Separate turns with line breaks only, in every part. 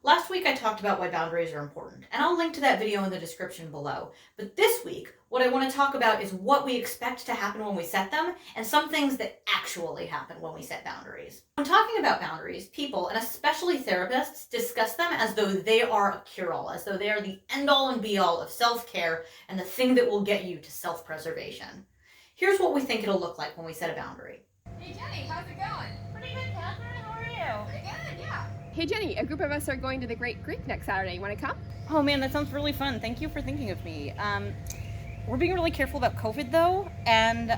Last week I talked about why boundaries are important, and I'll link to that video in the description below. But this week, what I want to talk about is what we expect to happen when we set them, and some things that actually happen when we set boundaries. When talking about boundaries, people, and especially therapists, discuss them as though they are a cure-all, as though they are the end-all and be-all of self-care and the thing that will get you to self-preservation. Here's what we think it'll look like when we set a boundary.
Hey Jenny, how's it going?
Pretty good, Catherine. How are you?
Pretty good, yeah.
Hey Jenny, a group of us are going to the Great Greek next Saturday. You want to come?
Oh man, that sounds really fun. Thank you for thinking of me. We're being really careful about COVID though, and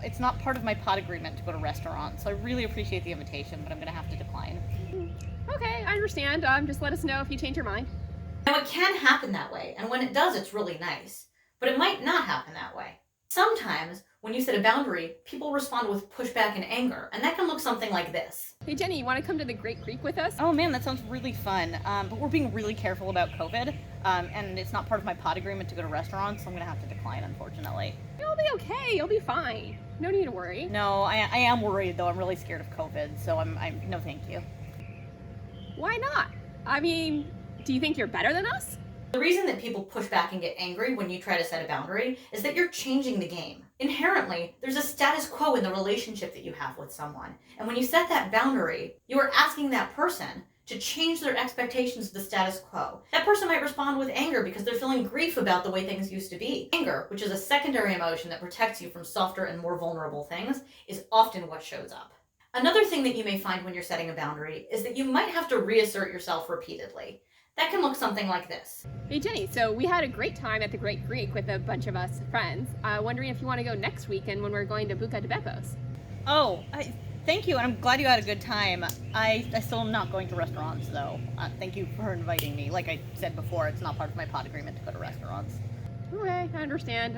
it's not part of my pod agreement to go to restaurants, so I really appreciate the invitation, but I'm gonna have to decline.
Okay, I understand. Just let us know if you change your mind.
Now, it can happen that way, and when it does, it's really nice. But it might not happen that way. Sometimes, when you set a boundary, people respond with pushback and anger, and that can look something like this.
Hey Jenny, you want to come to the Great Greek with us?
Oh man, that sounds really fun, but we're being really careful about COVID, and it's not part of my pod agreement to go to restaurants, so I'm gonna have to decline, unfortunately.
You'll be okay. You'll be fine. No need to worry.
No, I am worried though. I'm really scared of COVID, so I'm no thank you.
Why not? I mean, do you think you're better than us?
The reason that people push back and get angry when you try to set a boundary is that you're changing the game. Inherently, there's a status quo in the relationship that you have with someone. And when you set that boundary, you are asking that person to change their expectations of the status quo. That person might respond with anger because they're feeling grief about the way things used to be. Anger, which is a secondary emotion that protects you from softer and more vulnerable things, is often what shows up. Another thing that you may find when you're setting a boundary is that you might have to reassert yourself repeatedly. That can look something like this.
Hey Jenny, so we had a great time at the Great Greek with a bunch of us friends. Wondering if you want to go next weekend when we're going to Buca de Bepos.
Oh, thank you, and I'm glad you had a good time. I still am not going to restaurants though. Thank you for inviting me. Like I said before, it's not part of my pod agreement to go to restaurants.
Okay, I understand.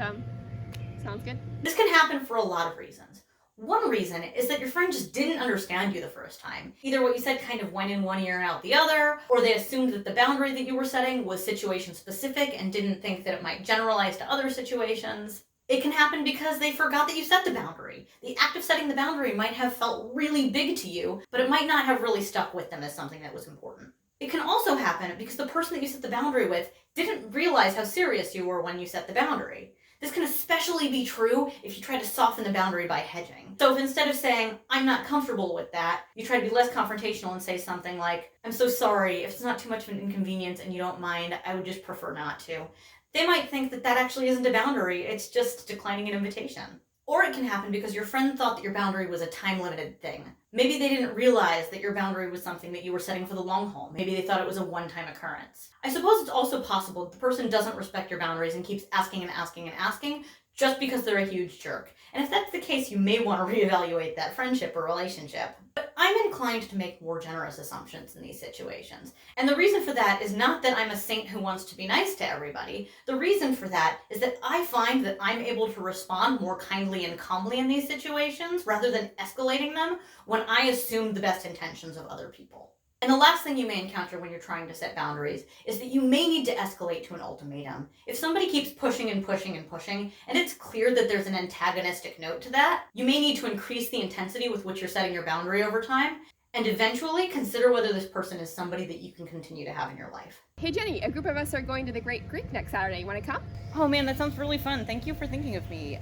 Sounds good.
This can happen for a lot of reasons. One reason is that your friend just didn't understand you the first time. Either what you said kind of went in one ear and out the other, or they assumed that the boundary that you were setting was situation specific and didn't think that it might generalize to other situations. It can happen because they forgot that you set the boundary. The act of setting the boundary might have felt really big to you, but it might not have really stuck with them as something that was important. It can also happen because the person that you set the boundary with didn't realize how serious you were when you set the boundary. This can especially be true if you try to soften the boundary by hedging. So if instead of saying, I'm not comfortable with that, you try to be less confrontational and say something like, I'm so sorry, if it's not too much of an inconvenience and you don't mind, I would just prefer not to. They might think that that actually isn't a boundary, it's just declining an invitation. Or it can happen because your friend thought that your boundary was a time-limited thing. Maybe they didn't realize that your boundary was something that you were setting for the long haul. Maybe they thought it was a one-time occurrence. I suppose it's also possible that the person doesn't respect your boundaries and keeps asking and asking and asking just because they're a huge jerk. And if that's the case, you may want to reevaluate that friendship or relationship. But I'm inclined to make more generous assumptions in these situations. And the reason for that is not that I'm a saint who wants to be nice to everybody. The reason for that is that I find that I'm able to respond more kindly and calmly in these situations rather than escalating them when I assume the best intentions of other people. And the last thing you may encounter when you're trying to set boundaries is that you may need to escalate to an ultimatum. If somebody keeps pushing and pushing and pushing, and it's clear that there's an antagonistic note to that, you may need to increase the intensity with which you're setting your boundary over time, and eventually consider whether this person is somebody that you can continue to have in your life.
Hey Jenny, a group of us are going to the Great Greek next Saturday. You want to come?
Oh man, that sounds really fun. Thank you for thinking of me.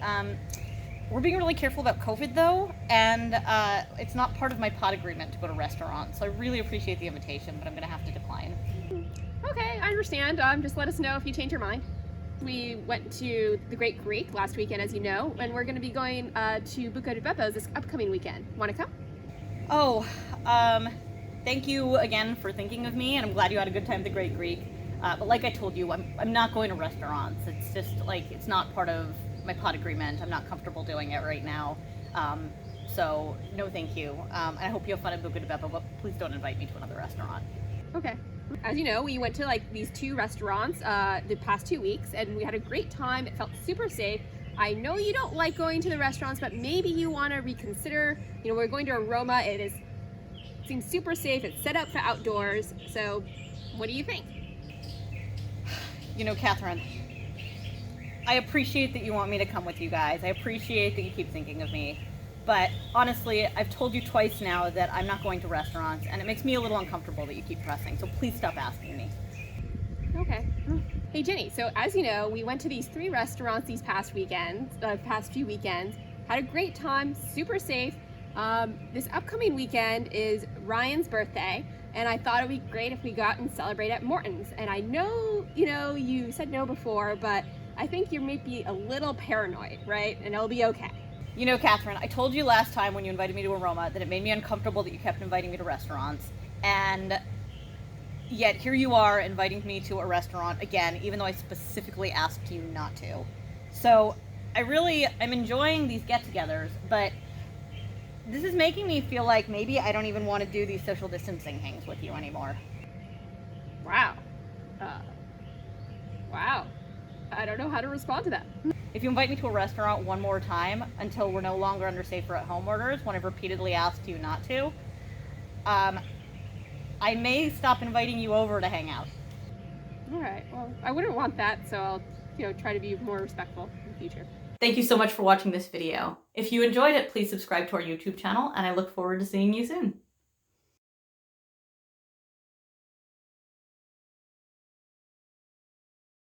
We're being really careful about COVID though, and it's not part of my pod agreement to go to restaurants, so I really appreciate the invitation, but I'm gonna have to decline.
Okay, I understand. Just let us know if you change your mind. We went to the Great Greek last weekend, as you know, and we're going to be going to Buca de Bepos this upcoming weekend. Want to come?
Oh, thank you again for thinking of me, and I'm glad you had a good time at the Great Greek. But like I told you, I'm not going to restaurants. It's just like, it's not part of my pod agreement. I'm not comfortable doing it right now. So no thank you. I hope you have fun at Buca de Beppo, but please don't invite me to another restaurant.
Okay. As you know, we went to like these 2 restaurants the past 2 weeks, and we had a great time. It felt super safe. I know you don't like going to the restaurants, but maybe you want to reconsider. You know, we're going to Aroma. It seems super safe. It's set up for outdoors. So what do you think?
You know, Catherine, I appreciate that you want me to come with you guys. I appreciate that you keep thinking of me. But honestly, I've told you twice now that I'm not going to restaurants, and it makes me a little uncomfortable that you keep pressing, so please stop asking me.
Okay. Hey Jenny, so as you know, we went to these 3 restaurants these past few weekends, had a great time, super safe. This upcoming weekend is Ryan's birthday, and I thought it'd be great if we got and celebrate at Morton's. And I know, you said no before, but I think you may be a little paranoid, right? And it'll be okay.
You know, Catherine, I told you last time when you invited me to Aroma that it made me uncomfortable that you kept inviting me to restaurants, and yet here you are inviting me to a restaurant again, even though I specifically asked you not to. So I'm enjoying these get-togethers, but this is making me feel like maybe I don't even want to do these social distancing hangs with you anymore.
Wow. Wow. I don't know how to respond to that.
If you invite me to a restaurant one more time until we're no longer under safer at home orders, when I've repeatedly asked you not to, I may stop inviting you over to hang out.
All right. Well, I wouldn't want that, so I'll, try to be more respectful in the future.
Thank you so much for watching this video. If you enjoyed it, please subscribe to our YouTube channel, and I look forward to seeing you soon.